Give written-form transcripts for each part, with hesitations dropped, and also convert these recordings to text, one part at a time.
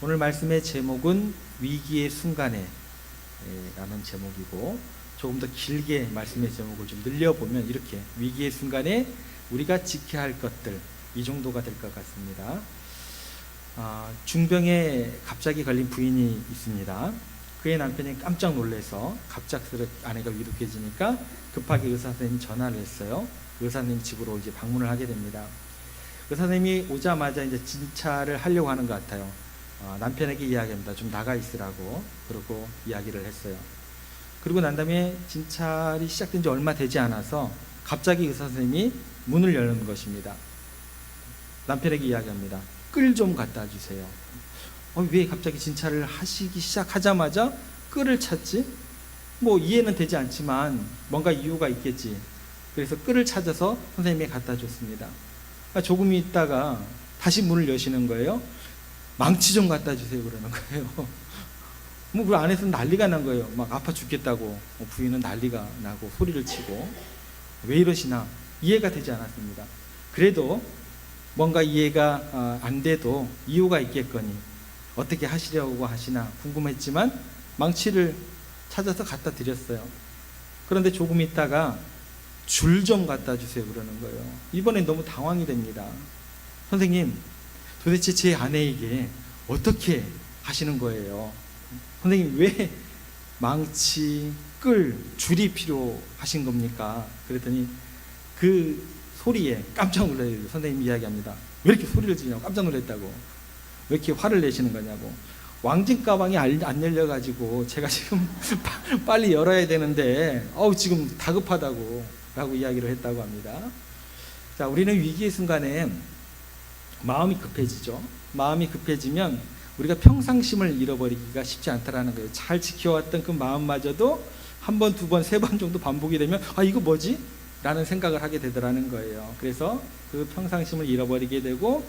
오늘 말씀의 제목은 위기의 순간에 라는 제목이고, 조금 더 길게 말씀의 제목을 좀 늘려보면 이렇게 위기의 순간에 우리가 지켜야 할 것들, 이 정도가 될 것 같습니다. 중병에 갑자기 걸린 부인이 있습니다. 그의 남편이 깜짝 놀라서 갑작스럽게 아내가 위독해지니까 급하게 의사 선생님이 전화를 했어요. 의사님 집으로 이제 방문을 하게 됩니다. 의사 선생님이 오자마자 이제 진찰을 하려고 하는 것 같아요. 남편에게 이야기합니다. 좀 나가 있으라고. 그러고 이야기를 했어요. 그리고 난 다음에 진찰이 시작된 지 얼마 되지 않아서 갑자기 의사 선생님이 문을 여는 것입니다. 남편에게 이야기합니다. 끌 좀 갖다 주세요. 왜 갑자기 진찰을 하시기 시작하자마자 끌을 찾지? 뭐 이해는 되지 않지만 뭔가 이유가 있겠지. 그래서 끌을 찾아서 선생님이 갖다 줬습니다. 조금 있다가 다시 문을 여시는 거예요. 망치 좀 갖다 주세요 그러는 거예요. 그 안에서는 난리가 난 거예요. 막 아파 죽겠다고 부인은 난리가 나고 소리를 치고. 왜 이러시나 이해가 되지 않았습니다. 그래도 뭔가 이해가 안 돼도 이유가 있겠거니 어떻게 하시려고 하시나 궁금했지만 망치를 찾아서 갖다 드렸어요. 그런데 조금 있다가 줄 좀 갖다 주세요 그러는 거예요. 이번엔 너무 당황이 됩니다. 선생님, 도대체 제 아내에게 어떻게 하시는 거예요? 선생님, 왜 망치, 끌, 줄이 필요하신 겁니까? 그랬더니 그 소리에 깜짝 놀라요. 선생님이 이야기합니다. 왜 이렇게 소리를 지냐고, 깜짝 놀랐다고. 왜 이렇게 화를 내시는 거냐고. 왕진 가방이 안 열려가지고 제가 지금 빨리 열어야 되는데 지금 다급하다고 라고 이야기를 했다고 합니다. 자, 우리는 위기의 순간에 마음이 급해지죠. 마음이 급해지면 우리가 평상심을 잃어버리기가 쉽지 않다라는 거예요. 잘 지켜왔던 그 마음마저도 한 번, 두 번, 세 번 정도 반복이 되면 이거 뭐지? 라는 생각을 하게 되더라는 거예요. 그래서 그 평상심을 잃어버리게 되고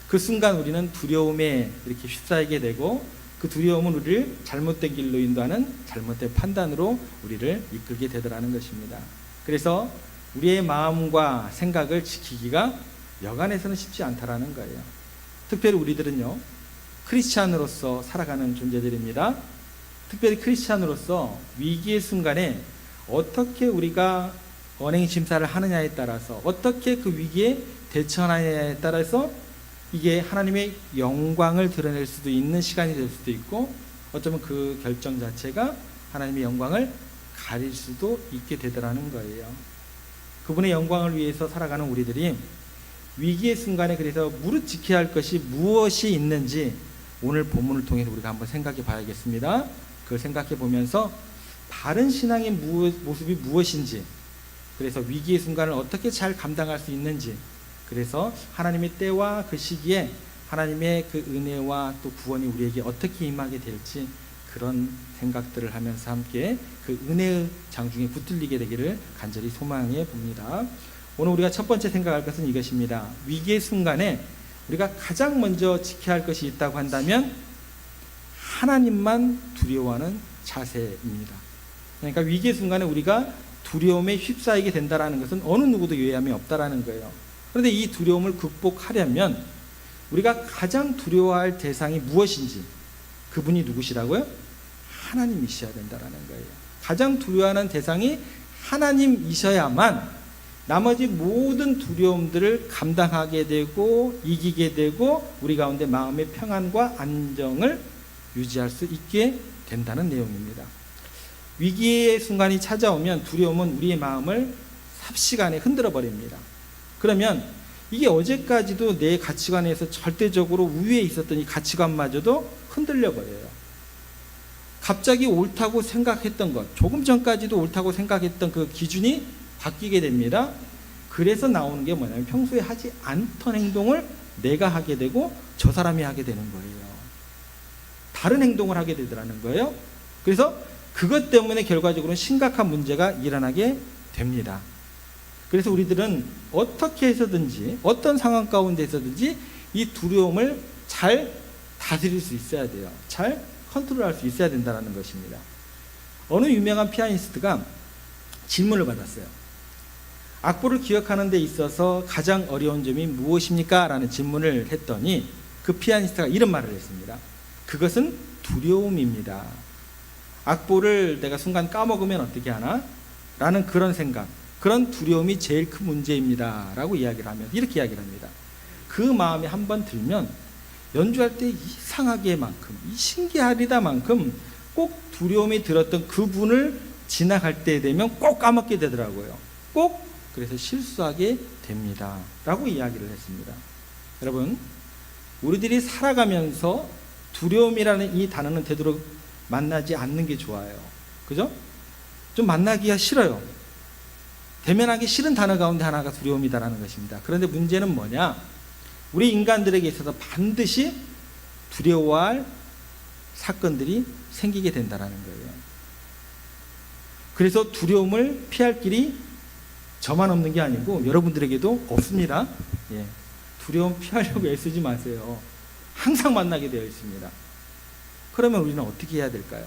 그 순간 우리는 두려움에 이렇게 휩싸이게 되고 그 두려움은 우리를 잘못된 길로 인도하는 잘못된 판단으로 우리를 이끌게 되더라는 것입니다. 그래서 우리의 마음과 생각을 지키기가 여간에서는 쉽지 않다라는 거예요. 특별히 우리들은요, 크리스찬으로서 살아가는 존재들입니다. 특별히 크리스찬으로서 위기의 순간에 어떻게 우리가 언행심사를 하느냐에 따라서, 어떻게 그 위기에 대처하느냐에 따라서 이게 하나님의 영광을 드러낼 수도 있는 시간이 될 수도 있고, 어쩌면 그 결정 자체가 하나님의 영광을 가릴 수도 있게 되더라는 거예요. 그분의 영광을 위해서 살아가는 우리들이 위기의 순간에 그래서 무릇 지켜야 할 것이 무엇이 있는지 오늘 본문을 통해서 우리가 한번 생각해 봐야겠습니다. 그걸 생각해 보면서 바른 신앙의 모습이 무엇인지, 그래서 위기의 순간을 어떻게 잘 감당할 수 있는지, 그래서 하나님의 때와 그 시기에 하나님의 그 은혜와 또 구원이 우리에게 어떻게 임하게 될지, 그런 생각들을 하면서 함께 그 은혜의 장중에 붙들리게 되기를 간절히 소망해 봅니다. 오늘 우리가 첫 번째 생각할 것은 이것입니다. 위기의 순간에 우리가 가장 먼저 지켜야 할 것이 있다고 한다면 하나님만 두려워하는 자세입니다. 그러니까 위기의 순간에 우리가 두려움에 휩싸이게 된다는 것은 어느 누구도 예외함이 없다라는 거예요. 그런데 이 두려움을 극복하려면 우리가 가장 두려워할 대상이 무엇인지, 그분이 누구시라고요? 하나님이셔야 된다라는 거예요. 가장 두려워하는 대상이 하나님이셔야만 나머지 모든 두려움들을 감당하게 되고 이기게 되고 우리 가운데 마음의 평안과 안정을 유지할 수 있게 된다는 내용입니다. 위기의 순간이 찾아오면 두려움은 우리의 마음을 삽시간에 흔들어 버립니다. 그러면 이게 어제까지도 내 가치관에서 절대적으로 우위에 있었던 이 가치관마저도 흔들려 버려요. 갑자기 옳다고 생각했던 것, 조금 전까지도 옳다고 생각했던 그 기준이 바뀌게 됩니다. 그래서 나오는 게 뭐냐면 평소에 하지 않던 행동을 내가 하게 되고 저 사람이 하게 되는 거예요. 다른 행동을 하게 되더라는 거예요. 그래서 그것 때문에 결과적으로 심각한 문제가 일어나게 됩니다. 그래서 우리들은 어떻게 해서든지 어떤 상황 가운데서든지 이 두려움을 잘 다스릴 수 있어야 돼요. 잘 컨트롤할 수 있어야 된다는 것입니다. 어느 유명한 피아니스트가 질문을 받았어요. 악보를 기억하는 데 있어서 가장 어려운 점이 무엇입니까? 라는 질문을 했더니 그 피아니스트가 이런 말을 했습니다. 그것은 두려움입니다. 악보를 내가 순간 까먹으면 어떻게 하나? 라는 그런 생각, 그런 두려움이 제일 큰 문제입니다 라고 이야기를 하면 이렇게 이야기를 합니다. 그 마음이 한번 들면 연주할 때 이상하게만큼, 이 신기하리다만큼 꼭 두려움이 들었던 그분을 지나갈 때 되면 꼭 까먹게 되더라고요. 꼭 그래서 실수하게 됩니다 라고 이야기를 했습니다. 여러분, 우리들이 살아가면서 두려움이라는 이 단어는 되도록 만나지 않는 게 좋아요. 그죠? 좀 만나기가 싫어요. 대면하기 싫은 단어 가운데 하나가 두려움이다라는 것입니다. 그런데 문제는 뭐냐? 우리 인간들에게 있어서 반드시 두려워할 사건들이 생기게 된다라는 거예요. 그래서 두려움을 피할 길이 저만 없는 게 아니고 여러분들에게도 없습니다. 예. 두려움 피하려고 애쓰지 마세요. 항상 만나게 되어 있습니다. 그러면 우리는 어떻게 해야 될까요?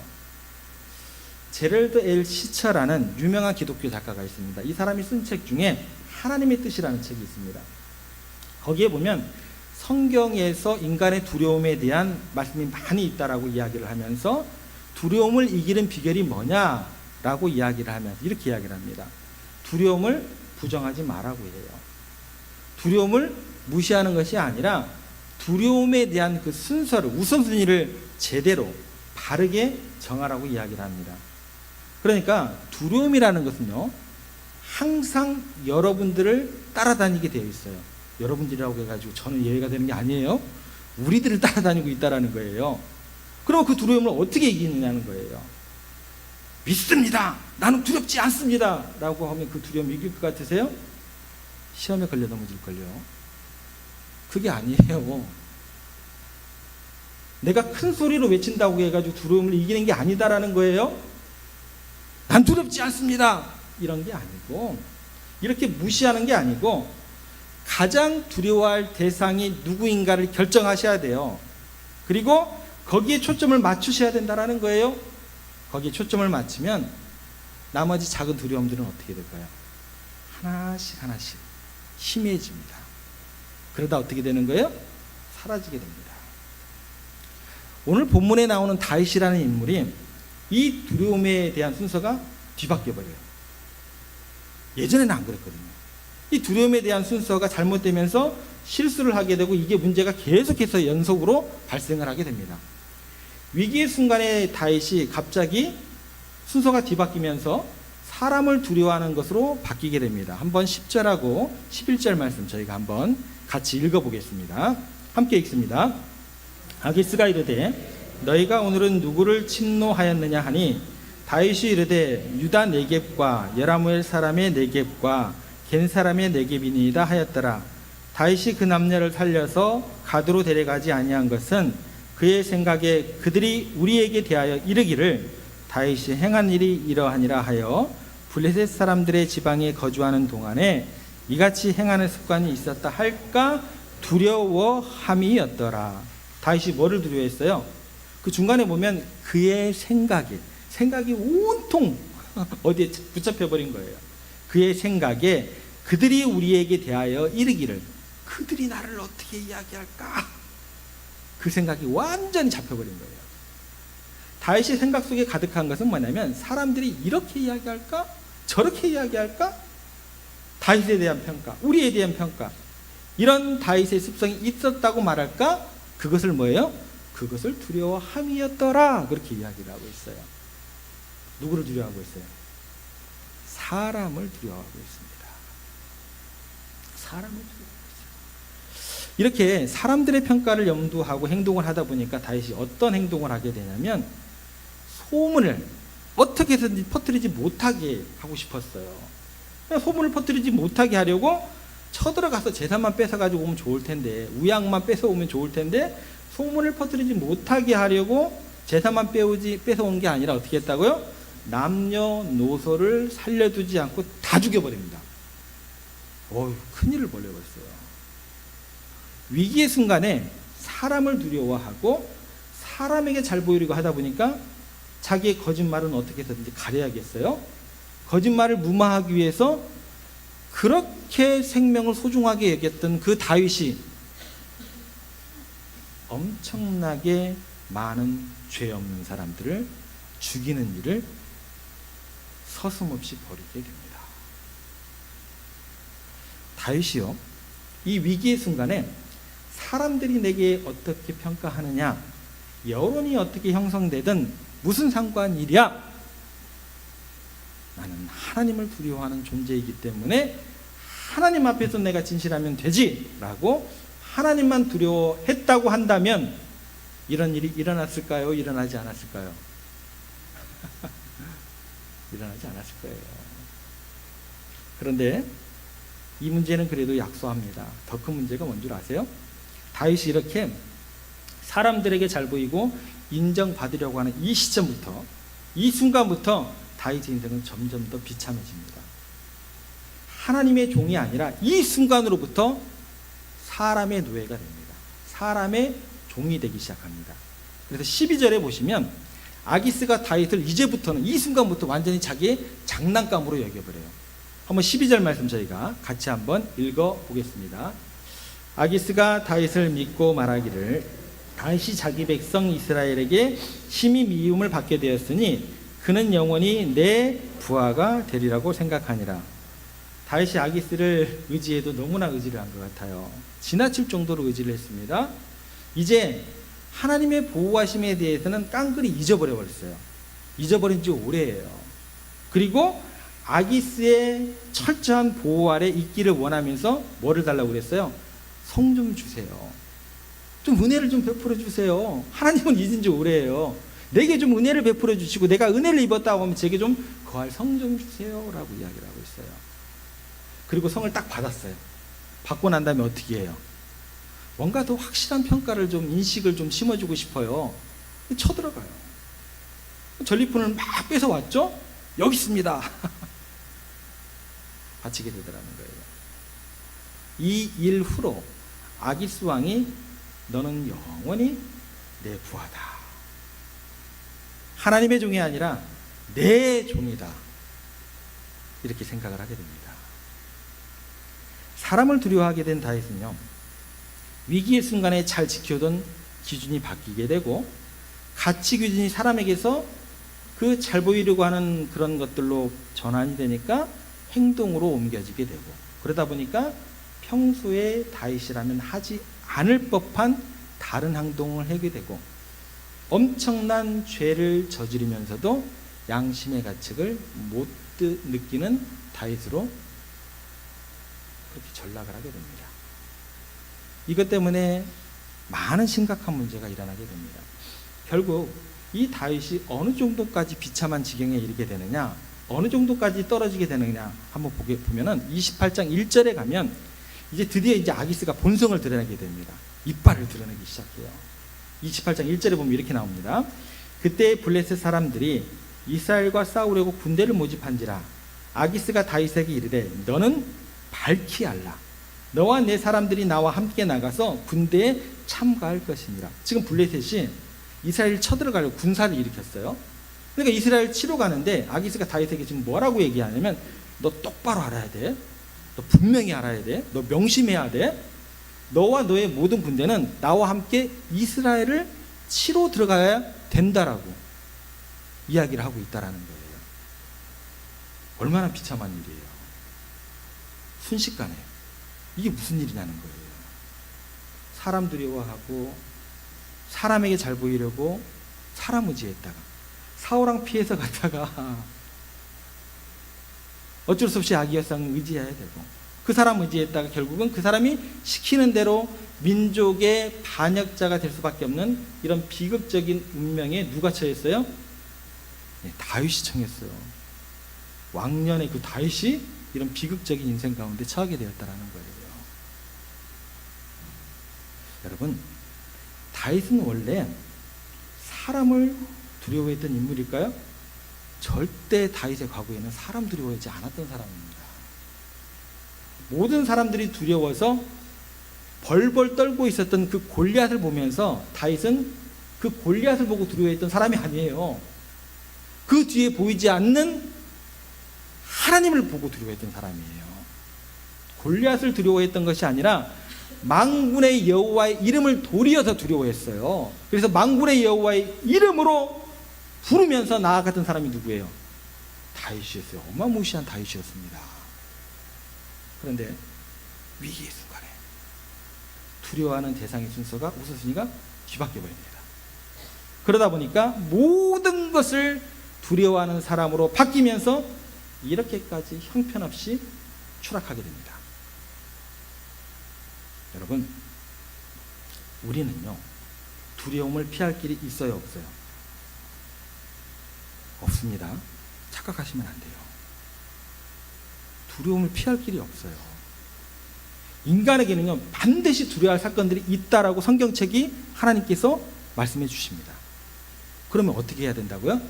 제럴드 L. 시처라는 유명한 기독교 작가가 있습니다. 이 사람이 쓴 책 중에 하나님의 뜻이라는 책이 있습니다. 거기에 보면 성경에서 인간의 두려움에 대한 말씀이 많이 있다라고 이야기를 하면서 두려움을 이기는 비결이 뭐냐라고 이야기를 하면서 이렇게 이야기를 합니다. 두려움을 부정하지 말라고 해요. 두려움을 무시하는 것이 아니라 두려움에 대한 그 순서를, 우선순위를 제대로 바르게 정하라고 이야기를 합니다. 그러니까 두려움이라는 것은요, 항상 여러분들을 따라다니게 되어 있어요. 여러분들이라고 해가지고 저는 예외가 되는 게 아니에요. 우리들을 따라다니고 있다라는 거예요. 그럼 그 두려움을 어떻게 이기느냐는 거예요. 믿습니다. 나는 두렵지 않습니다. 라고 하면 그 두려움 이길 것 같으세요? 시험에 걸려 넘어질걸요. 그게 아니에요. 내가 큰 소리로 외친다고 해가지고 두려움을 이기는 게 아니다라는 거예요. 난 두렵지 않습니다. 이런 게 아니고, 이렇게 무시하는 게 아니고, 가장 두려워할 대상이 누구인가를 결정하셔야 돼요. 그리고 거기에 초점을 맞추셔야 된다는 거예요. 거기에 초점을 맞추면 나머지 작은 두려움들은 어떻게 될까요? 하나씩 하나씩 희미해집니다. 그러다 어떻게 되는 거예요? 사라지게 됩니다. 오늘 본문에 나오는 다윗이라는 인물이 이 두려움에 대한 순서가 뒤바뀌어 버려요. 예전에는 안 그랬거든요. 이 두려움에 대한 순서가 잘못되면서 실수를 하게 되고 이게 문제가 계속해서 연속으로 발생을 하게 됩니다. 위기의 순간에 다윗이 갑자기 순서가 뒤바뀌면서 사람을 두려워하는 것으로 바뀌게 됩니다. 한번 10절하고 11절 말씀 저희가 한번 같이 읽어보겠습니다. 함께 읽습니다. 아기스가 이르되 너희가 오늘은 누구를 침노하였느냐 하니 다윗이 이르되 유다 네겝과 여라무엘 사람의 네겝과 겐 사람의 네겝이니이다 하였더라. 다윗이 그 남녀를 살려서 가드로 데려가지 아니한 것은 그의 생각에 그들이 우리에게 대하여 이르기를 다윗이 행한 일이 이러하니라 하여 블레셋 사람들의 지방에 거주하는 동안에 이같이 행하는 습관이 있었다 할까 두려워함이었더라. 다윗이 뭐를 두려워했어요? 그 중간에 보면 그의 생각이 온통 어디에 붙잡혀 버린 거예요. 그의 생각에 그들이 우리에게 대하여 이르기를 그들이 나를 어떻게 이야기할까? 그 생각이 완전히 잡혀버린 거예요. 다윗의 생각 속에 가득한 것은 뭐냐면 사람들이 이렇게 이야기할까? 저렇게 이야기할까? 다윗에 대한 평가, 우리에 대한 평가, 이런 다윗의 습성이 있었다고 말할까? 그것을 뭐예요? 그것을 두려워함이었더라. 그렇게 이야기를 하고 있어요. 누구를 두려워하고 있어요? 사람을 두려워하고 있습니다. 사람을 두려워하고 있어요. 이렇게 사람들의 평가를 염두하고 행동을 하다 보니까 다윗이 어떤 행동을 하게 되냐면 소문을 어떻게 해서든지 퍼뜨리지 못하게 하고 싶었어요. 소문을 퍼뜨리지 못하게 하려고 쳐들어가서 재산만 뺏어가지고 오면 좋을 텐데, 우양만 뺏어오면 좋을 텐데, 소문을 퍼뜨리지 못하게 하려고 재산만 뺏어온 게 아니라 어떻게 했다고요? 남녀노소를 살려두지 않고 다 죽여버립니다. 큰일을 벌여버렸어요. 위기의 순간에 사람을 두려워하고 사람에게 잘 보이려고 하다 보니까 자기의 거짓말은 어떻게 해서든지 가려야겠어요. 거짓말을 무마하기 위해서 그렇게 생명을 소중하게 여겼던 그 다윗이 엄청나게 많은 죄 없는 사람들을 죽이는 일을 서슴없이 벌이게 됩니다. 다윗이요, 이 위기의 순간에 사람들이 내게 어떻게 평가하느냐, 여론이 어떻게 형성되든 무슨 상관일이야, 나는 하나님을 두려워하는 존재이기 때문에 하나님 앞에서 내가 진실하면 되지 라고 하나님만 두려워했다고 한다면 이런 일이 일어났을까요? 일어나지 않았을까요? 일어나지 않았을 거예요. 그런데 이 문제는 그래도 약소합니다. 더 큰 문제가 뭔 줄 아세요? 다윗이 이렇게 사람들에게 잘 보이고 인정받으려고 하는 이 시점부터, 이 순간부터 다윗의 인생은 점점 더 비참해집니다. 하나님의 종이 아니라 이 순간으로부터 사람의 노예가 됩니다. 사람의 종이 되기 시작합니다. 그래서 12절에 보시면 아기스가 다윗을 이제부터는, 이 순간부터 완전히 자기의 장난감으로 여겨버려요. 한번 12절 말씀 저희가 같이 한번 읽어보겠습니다. 아기스가 다윗을 믿고 말하기를, 다윗이 자기 백성 이스라엘에게 심히 미움을 받게 되었으니 그는 영원히 내 부하가 되리라고 생각하니라. 다윗이 아기스를 의지해도 너무나 의지를 한 것 같아요. 지나칠 정도로 의지를 했습니다. 이제 하나님의 보호하심에 대해서는 깡그리 잊어버려 버렸어요. 잊어버린 지 오래예요. 그리고 아기스의 철저한 보호 아래 있기를 원하면서 뭐를 달라고 그랬어요? 성 좀 주세요. 좀 은혜를 좀 베풀어 주세요. 하나님은 잊은 지 오래예요. 내게 좀 은혜를 베풀어 주시고 내가 은혜를 입었다고 하면 제게 좀 거할 성 좀 주세요 라고 이야기를 하고 있어요. 그리고 성을 딱 받았어요. 받고 난 다음에 어떻게 해요? 뭔가 더 확실한 평가를 좀, 인식을 좀 심어주고 싶어요. 쳐들어가요. 전리품을 막 뺏어왔죠? 여기 있습니다. 바치게 되더라는 거예요. 이 일 후로 아기스 왕이 너는 영원히 내 부하다, 하나님의 종이 아니라 내 종이다, 이렇게 생각을 하게 됩니다. 사람을 두려워하게 된 다윗은요, 위기의 순간에 잘 지켜둔 기준이 바뀌게 되고 가치 기준이 사람에게서 그 잘 보이려고 하는 그런 것들로 전환이 되니까 행동으로 옮겨지게 되고, 그러다 보니까 평소에 다윗이라면 하지 않을 법한 다른 행동을 하게 되고 엄청난 죄를 저지르면서도 양심의 가책을 못 느끼는 다윗으로 그렇게 전락을 하게 됩니다. 이것 때문에 많은 심각한 문제가 일어나게 됩니다. 결국 이 다윗이 어느 정도까지 비참한 지경에 이르게 되느냐, 어느 정도까지 떨어지게 되느냐 한번 보면은 28장 1절에 가면 이제 드디어 이제 아기스가 본성을 드러내게 됩니다. 이빨을 드러내기 시작해요. 28장 1절에 보면 이렇게 나옵니다. 그때 블레셋 사람들이 이스라엘과 싸우려고 군대를 모집한지라 아기스가 다윗에게 이르되 너는 밝히 알라. 너와 내 사람들이 나와 함께 나가서 군대에 참가할 것이니라. 지금 블레셋이 이스라엘 쳐들어가려고 군사를 일으켰어요. 그러니까 이스라엘 치러 가는데 아기스가 다윗에게 지금 뭐라고 얘기하냐면 너 똑바로 알아야 돼. 너 분명히 알아야 돼. 너 명심해야 돼. 너와 너의 모든 군대는 나와 함께 이스라엘을 치러 들어가야 된다라고 이야기를 하고 있다라는 거예요. 얼마나 비참한 일이에요. 순식간에 이게 무슨 일이냐는 거예요. 사람 두려워하고 사람에게 잘 보이려고 사람 의지했다가 사울왕 피해서 갔다가 어쩔 수 없이 아기야상을 의지해야 되고 그 사람 의지했다가 결국은 그 사람이 시키는 대로 민족의 반역자가 될 수밖에 없는 이런 비극적인 운명에 누가 처했어요? 네, 다윗이 처했어요. 왕년의 그 다윗이 이런 비극적인 인생 가운데 처하게 되었다라는 거예요. 여러분, 다윗은 원래 사람을 두려워했던 인물일까요? 절대 다윗의 과거에는 사람 두려워하지 않았던 사람입니다. 모든 사람들이 두려워서 벌벌 떨고 있었던 그 골리앗을 보면서 다윗은 그 골리앗을 보고 두려워했던 사람이 아니에요. 그 뒤에 보이지 않는 하나님을 보고 두려워했던 사람이에요. 골리앗을 두려워했던 것이 아니라 만군의 여호와의 이름을 도리어서 두려워했어요. 그래서 만군의 여호와의 이름으로 부르면서 나아갔던 사람이 누구예요? 다윗이었어요. 어마무시한 다윗이었습니다. 그런데 위기의 순간에 두려워하는 대상의 순서가 우선순위가 뒤바뀌어 버립니다. 그러다 보니까 모든 것을 두려워하는 사람으로 바뀌면서 이렇게까지 형편없이 추락하게 됩니다. 여러분, 우리는요, 두려움을 피할 길이 있어요, 없어요? 없습니다. 착각하시면 안 돼요. 두려움을 피할 길이 없어요. 인간에게는요, 반드시 두려워할 사건들이 있다라고 성경책이 하나님께서 말씀해 주십니다. 그러면 어떻게 해야 된다고요?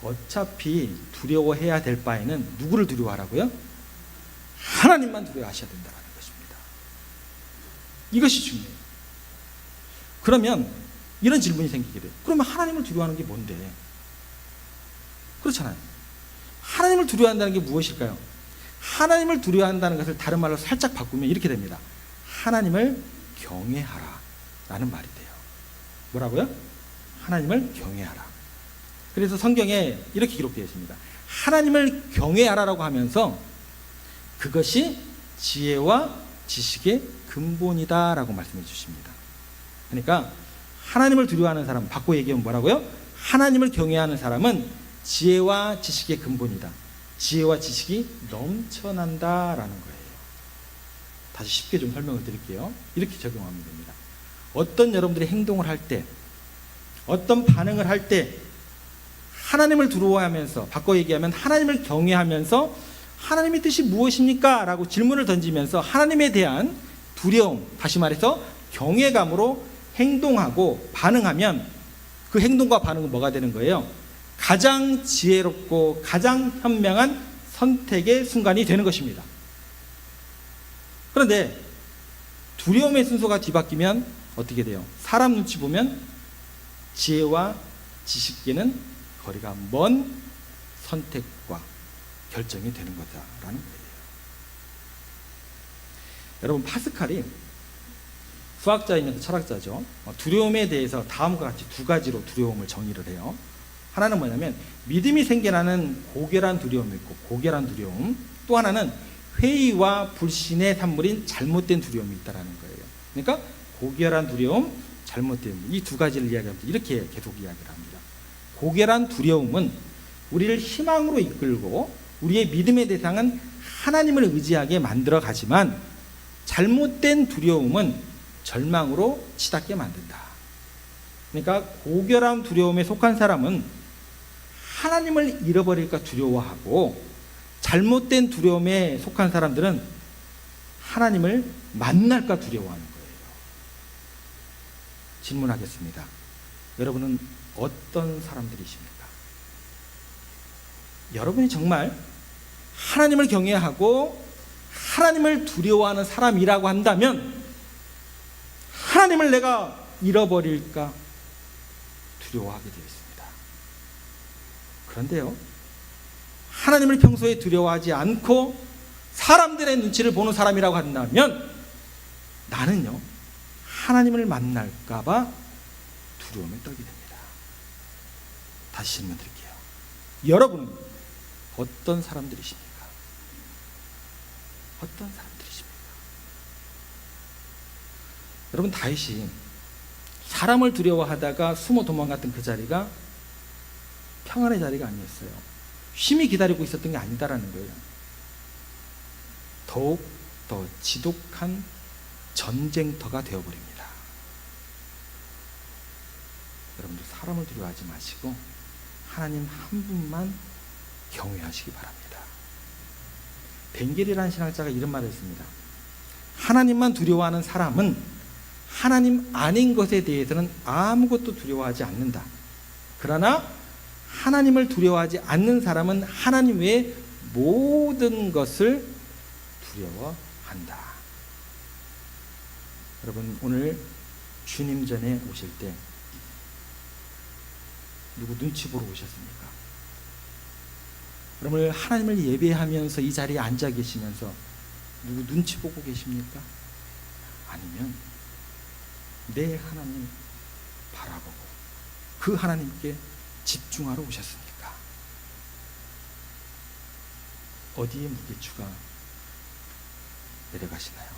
어차피 두려워해야 될 바에는 누구를 두려워하라고요? 하나님만 두려워하셔야 된다는 것입니다. 이것이 중요해요. 그러면 이런 질문이 생기게 돼요. 그러면 하나님을 두려워하는 게 뭔데? 그렇잖아요. 하나님을 두려워한다는 게 무엇일까요? 하나님을 두려워한다는 것을 다른 말로 살짝 바꾸면 이렇게 됩니다. 하나님을 경외하라 라는 말이 돼요. 뭐라고요? 하나님을 경외하라. 그래서 성경에 이렇게 기록되어 있습니다. 하나님을 경외하라라고 하면서 그것이 지혜와 지식의 근본이다라고 말씀해 주십니다. 그러니까 하나님을 두려워하는 사람, 바꿔 얘기하면 뭐라고요? 하나님을 경외하는 사람은 지혜와 지식의 근본이다. 지혜와 지식이 넘쳐난다라는 거예요. 다시 쉽게 좀 설명을 드릴게요. 이렇게 적용하면 됩니다. 어떤 여러분들이 행동을 할 때, 어떤 반응을 할 때 하나님을 두려워하면서, 바꿔 얘기하면 하나님을 경외하면서 하나님의 뜻이 무엇입니까? 라고 질문을 던지면서 하나님에 대한 두려움, 다시 말해서 경외감으로 행동하고 반응하면 그 행동과 반응은 뭐가 되는 거예요? 가장 지혜롭고 가장 현명한 선택의 순간이 되는 것입니다. 그런데 두려움의 순서가 뒤바뀌면 어떻게 돼요? 사람 눈치 보면 지혜와 지식계는 거리가 먼 선택과 결정이 되는 거다라는 거예요. 여러분, 파스칼이 수학자이면서 철학자죠. 두려움에 대해서 다음과 같이 두 가지로 두려움을 정의를 해요. 하나는 뭐냐면 믿음이 생겨나는 고결한 두려움이 있고, 고결한 두려움. 또 하나는 회의와 불신의 산물인 잘못된 두려움이 있다는 거예요. 그러니까 고결한 두려움, 잘못된, 이 두 가지를 이야기하면서 이렇게 계속 이야기를 합니다. 고결한 두려움은 우리를 희망으로 이끌고 우리의 믿음의 대상은 하나님을 의지하게 만들어 가지만, 잘못된 두려움은 절망으로 치닫게 만든다. 그러니까 고결한 두려움에 속한 사람은 하나님을 잃어버릴까 두려워하고, 잘못된 두려움에 속한 사람들은 하나님을 만날까 두려워하는 거예요. 질문하겠습니다. 여러분은 어떤 사람들이십니까? 여러분이 정말 하나님을 경외하고 하나님을 두려워하는 사람이라고 한다면 하나님을 내가 잃어버릴까 두려워하게 되어 있습니다. 그런데요, 하나님을 평소에 두려워하지 않고 사람들의 눈치를 보는 사람이라고 한다면 나는요, 하나님을 만날까 봐 두려움에 떨게 됩니다. 다시 질문 드릴게요. 여러분은 어떤 사람들이십니까? 어떤 사람들이십니까? 여러분, 다윗이 사람을 두려워하다가 숨어 도망갔던 그 자리가 평안의 자리가 아니었어요. 쉼이 기다리고 있었던 게 아니다라는 거예요. 더욱 더 지독한 전쟁터가 되어버립니다. 여러분들, 사람을 두려워하지 마시고 하나님 한 분만 경외하시기 바랍니다. 벤겔이라는 신학자가 이런 말을 했습니다. 하나님만 두려워하는 사람은 하나님 아닌 것에 대해서는 아무것도 두려워하지 않는다. 그러나 하나님을 두려워하지 않는 사람은 하나님 외의 모든 것을 두려워한다. 여러분, 오늘 주님 전에 오실 때 누구 눈치 보러 오셨습니까? 여러분, 하나님을 예배하면서 이 자리에 앉아 계시면서 누구 눈치 보고 계십니까? 아니면 내 하나님 바라보고 그 하나님께 집중하러 오셨습니까? 어디에 무게추가 내려가시나요?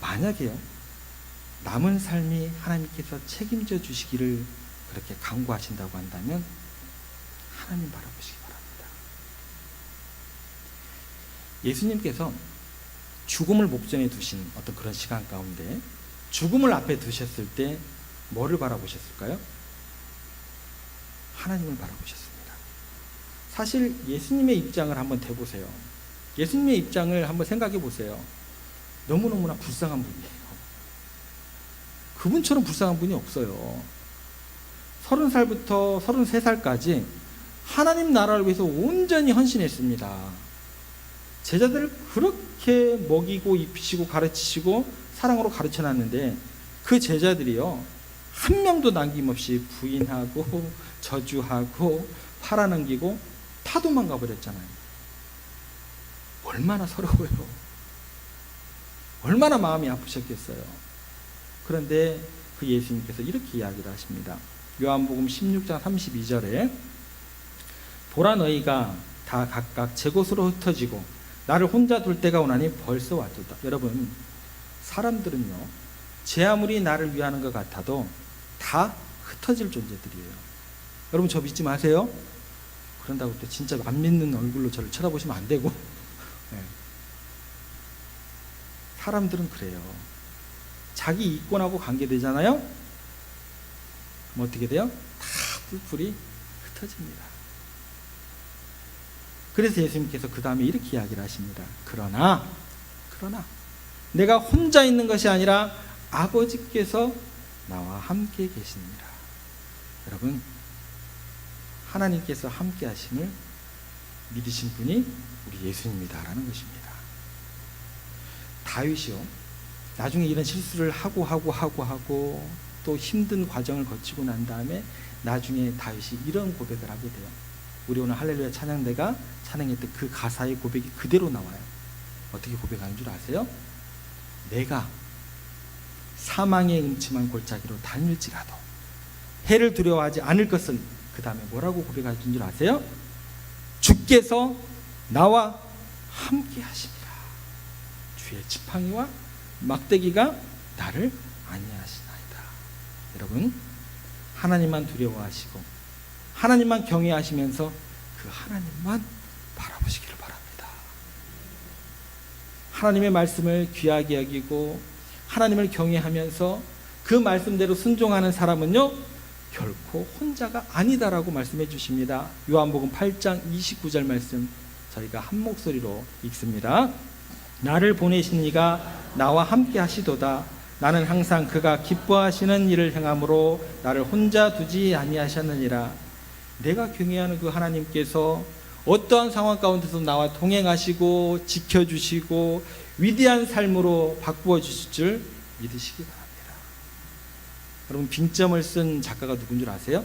만약에요, 남은 삶이 하나님께서 책임져 주시기를 그렇게 강구하신다고 한다면 하나님 바라보시기 바랍니다. 예수님께서 죽음을 목전에 두신 어떤 그런 시간 가운데 죽음을 앞에 두셨을 때 뭐를 바라보셨을까요? 하나님을 바라보셨습니다. 사실 예수님의 입장을 한번 대보세요. 예수님의 입장을 한번 생각해 보세요. 너무너무나 불쌍한 분이에요. 그분처럼 불쌍한 분이 없어요. 30살부터 33살까지 하나님 나라를 위해서 온전히 헌신했습니다. 제자들을 그렇게 먹이고 입히시고 가르치시고 사랑으로 가르쳐놨는데 그 제자들이요, 한 명도 남김없이 부인하고 저주하고 팔아넘기고 다 도망가 버렸잖아요. 얼마나 서러워요. 얼마나 마음이 아프셨겠어요. 그런데 그 예수님께서 이렇게 이야기를 하십니다. 요한복음 16장 32절에 보라, 너희가 다 각각 제 곳으로 흩어지고 나를 혼자 둘 때가 오나니 벌써 왔도다. 여러분, 사람들은요, 제 아무리 나를 위하는 것 같아도 다 흩어질 존재들이에요. 여러분, 저 믿지 마세요. 그런다고 또 진짜 안 믿는 얼굴로 저를 쳐다보시면 안 되고. 네. 사람들은 그래요. 자기 이권하고 관계되잖아요. 그럼 어떻게 돼요? 다 뿔뿔이 흩어집니다. 그래서 예수님께서 그 다음에 이렇게 이야기를 하십니다. 그러나 내가 혼자 있는 것이 아니라 아버지께서 나와 함께 계시니라. 여러분, 하나님께서 함께 하심을 믿으신 분이 우리 예수님이다라는 것입니다. 다윗이요, 나중에 이런 실수를 하고 또 힘든 과정을 거치고 난 다음에 나중에 다윗이 이런 고백을 하게 돼요. 우리 오늘 할렐루야 찬양대가 찬양했던 그 가사의 고백이 그대로 나와요. 어떻게 고백하는 줄 아세요? 내가 사망의 음침한 골짜기로 다닐지라도 해를 두려워하지 않을 것은, 그 다음에 뭐라고 고백하신 줄 아세요? 주께서 나와 함께 하시니라. 주의 지팡이와 막대기가 나를 안위하시나이다. 여러분, 하나님만 두려워하시고 하나님만 경외하시면서 그 하나님만 바라보시기를 바랍니다. 하나님의 말씀을 귀하게 여기고 하나님을 경외하면서 그 말씀대로 순종하는 사람은요, 결코 혼자가 아니다라고 말씀해 주십니다. 요한복음 8장 29절 말씀 저희가 한 목소리로 읽습니다. 나를 보내신 이가 나와 함께 하시도다. 나는 항상 그가 기뻐하시는 일을 행함으로 나를 혼자 두지 아니하셨느니라. 내가 경외하는 그 하나님께서 어떠한 상황 가운데서 나와 동행하시고 지켜주시고 위대한 삶으로 바꾸어 주실 줄 믿으시기 바랍니다. 여러분, 빙점을 쓴 작가가 누군 줄 아세요?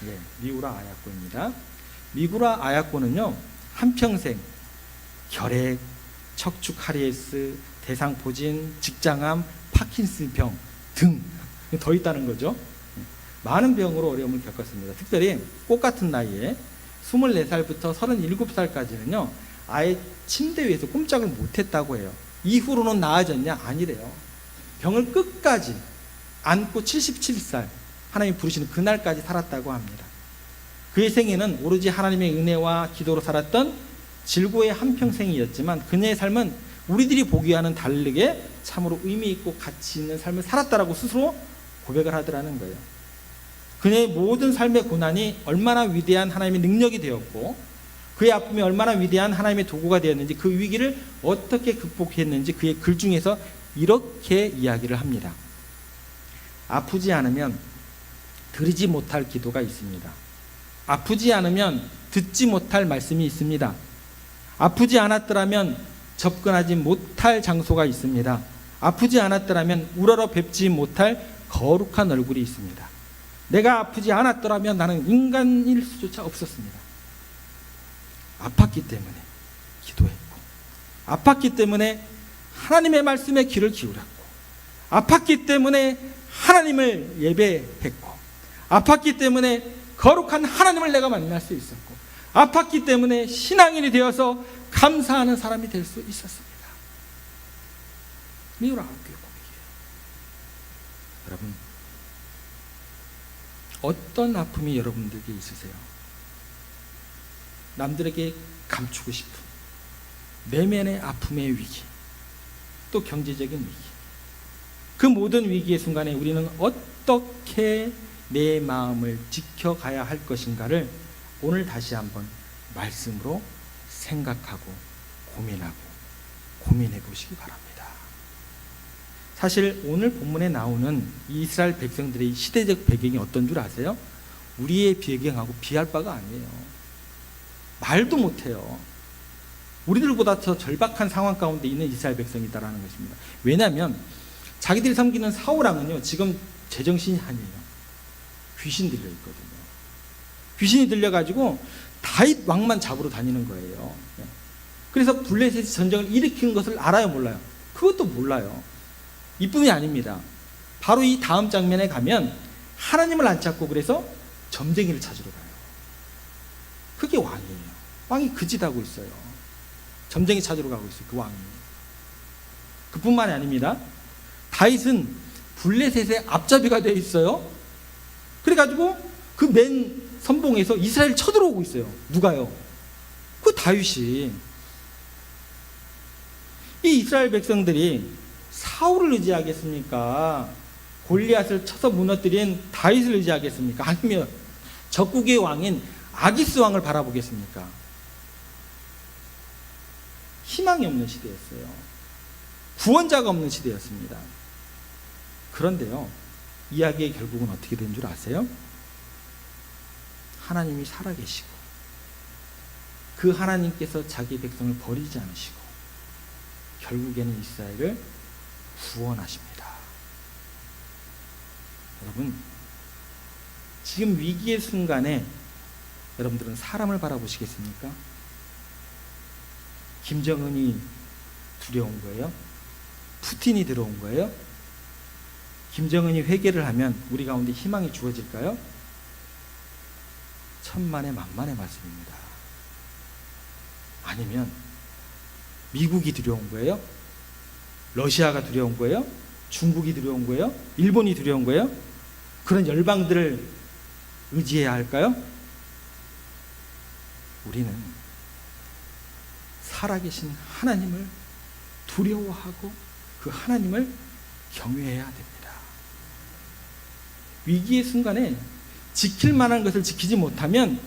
네, 미우라 아야코입니다. 미우라 아야코는요, 한평생 결핵, 척추 카리에스, 대상포진, 직장암, 파킨슨병 등 더 있다는 거죠. 많은 병으로 어려움을 겪었습니다. 특별히 꽃 같은 나이에 24살부터 37살까지는요 아예 침대 위에서 꼼짝을 못했다고 해요. 이후로는 나아졌냐? 아니래요. 병을 끝까지 안고 77살 하나님이 부르시는 그날까지 살았다고 합니다. 그의 생애는 오로지 하나님의 은혜와 기도로 살았던 질고의 한평생이었지만 그녀의 삶은 우리들이 보기와는 다르게 참으로 의미 있고 가치 있는 삶을 살았다라고 스스로 고백을 하더라는 거예요. 그녀의 모든 삶의 고난이 얼마나 위대한 하나님의 능력이 되었고 그의 아픔이 얼마나 위대한 하나님의 도구가 되었는지, 그 위기를 어떻게 극복했는지 그의 글 중에서 이렇게 이야기를 합니다. 아프지 않으면 드리지 못할 기도가 있습니다. 아프지 않으면 듣지 못할 말씀이 있습니다. 아프지 않았더라면 접근하지 못할 장소가 있습니다. 아프지 않았더라면 우러러 뵙지 못할 거룩한 얼굴이 있습니다. 내가 아프지 않았더라면 나는 인간일 수조차 없었습니다. 아팠기 때문에 기도했고 아팠기 때문에 하나님의 말씀에 귀를 기울였고, 아팠기 때문에 하나님을 예배했고, 아팠기 때문에 거룩한 하나님을 내가 만날 수 있었고, 아팠기 때문에 신앙인이 되어서 감사하는 사람이 될 수 있었습니다. 미우라 교회 고백이에요. 여러분, 어떤 아픔이 여러분들에게 있으세요? 남들에게 감추고 싶은 내면의 아픔의 위기, 또 경제적인 위기, 그 모든 위기의 순간에 우리는 어떻게 내 마음을 지켜가야 할 것인가를 오늘 다시 한번 말씀으로 생각하고 고민해 보시기 바랍니다. 사실 오늘 본문에 나오는 이스라엘 백성들의 시대적 배경이 어떤 줄 아세요? 우리의 배경하고 비할 바가 아니에요. 말도 못해요. 우리들보다 더 절박한 상황 가운데 있는 이스라엘 백성이다라는 것입니다. 왜냐하면 자기들이 섬기는 사울왕은요, 지금 제정신이 아니에요. 귀신 들려 있거든요. 귀신이 들려가지고 다윗 왕만 잡으러 다니는 거예요. 그래서 블레셋이 전쟁을 일으킨 것을 알아요, 몰라요? 그것도 몰라요. 이뿐이 아닙니다. 바로 이 다음 장면에 가면 하나님을 안 찾고 그래서 점쟁이를 찾으러 가요. 그게 왕이에요. 왕이 그 짓 하고 있어요. 점쟁이 찾으러 가고 있어요, 그 왕이. 그뿐만이 아닙니다. 다윗은 블레셋의 앞잡이가 되어 있어요. 그래가지고 그 맨 선봉에서 이스라엘 쳐들어오고 있어요. 누가요? 그 다윗이. 이 이스라엘 백성들이 사울을 의지하겠습니까? 골리앗을 쳐서 무너뜨린 다윗을 의지하겠습니까? 아니면 적국의 왕인 아기스 왕을 바라보겠습니까? 희망이 없는 시대였어요. 구원자가 없는 시대였습니다. 그런데요, 이야기의 결국은 어떻게 된 줄 아세요? 하나님이 살아계시고 그 하나님께서 자기 백성을 버리지 않으시고 결국에는 이스라엘을 구원하십니다. 여러분, 지금 위기의 순간에 여러분들은 사람을 바라보시겠습니까? 김정은이 두려운 거예요? 푸틴이 들어온 거예요? 김정은이 회개를 하면 우리 가운데 희망이 주어질까요? 천만의 만만의 말씀입니다. 아니면 미국이 두려운 거예요? 러시아가 두려운 거예요? 중국이 두려운 거예요? 일본이 두려운 거예요? 그런 열방들을 의지해야 할까요? 우리는 살아계신 하나님을 두려워하고 그 하나님을 경외해야 됩니다. 위기의 순간에 지킬 만한 것을 지키지 못하면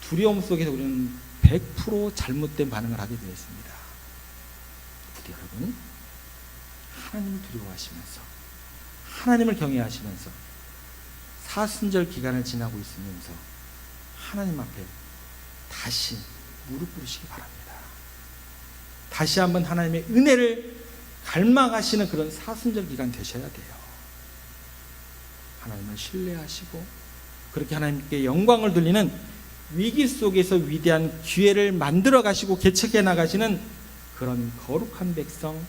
두려움 속에서 우리는 100% 잘못된 반응을 하게 되어 있습니다. 부디 여러분, 하나님을 두려워하시면서 하나님을 경외하시면서 사순절 기간을 지나고 있으면서 하나님 앞에 다시 무릎 꿇으시기 바랍니다. 다시 한번 하나님의 은혜를 갈망하시는 그런 사순절 기간 되셔야 돼요. 하나님을 신뢰하시고 그렇게 하나님께 영광을 돌리는 위기 속에서 위대한 기회를 만들어 가시고 개척해 나가시는 그런 거룩한 백성,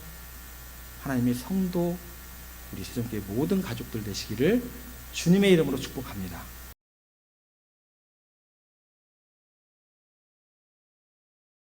하나님의 성도, 우리 세종교회 모든 가족들 되시기를 주님의 이름으로 축복합니다.